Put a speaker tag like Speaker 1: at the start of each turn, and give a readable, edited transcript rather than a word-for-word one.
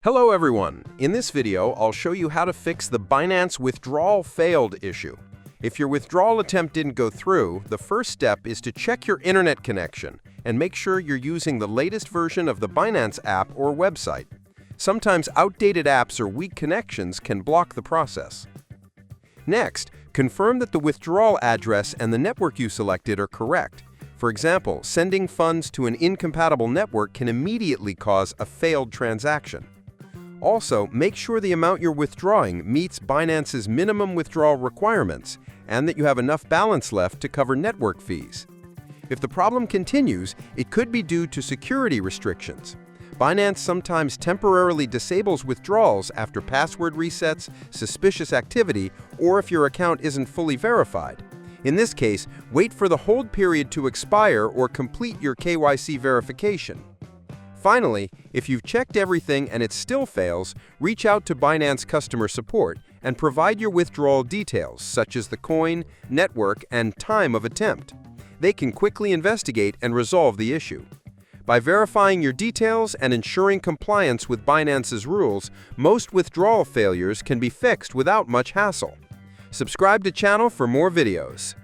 Speaker 1: Hello everyone! In this video, I'll show you how to fix the Binance Withdrawal failed issue. If your withdrawal attempt didn't go through, the first step is to check your internet connection and make sure you're using the latest version of the Binance app or website. Sometimes outdated apps or weak connections can block the process. Next, confirm that the withdrawal address and the network you selected are correct. For example, sending funds to an incompatible network can immediately cause a failed transaction. Also, make sure the amount you're withdrawing meets Binance's minimum withdrawal requirements and that you have enough balance left to cover network fees. If the problem continues, it could be due to security restrictions. Binance sometimes temporarily disables withdrawals after password resets, suspicious activity, or if your account isn't fully verified. In this case, wait for the hold period to expire or complete your KYC verification. Finally, if you've checked everything and it still fails, reach out to Binance customer support and provide your withdrawal details, such as the coin, network, and time of attempt. They can quickly investigate and resolve the issue. By verifying your details and ensuring compliance with Binance's rules, most withdrawal failures can be fixed without much hassle. Subscribe to the channel for more videos.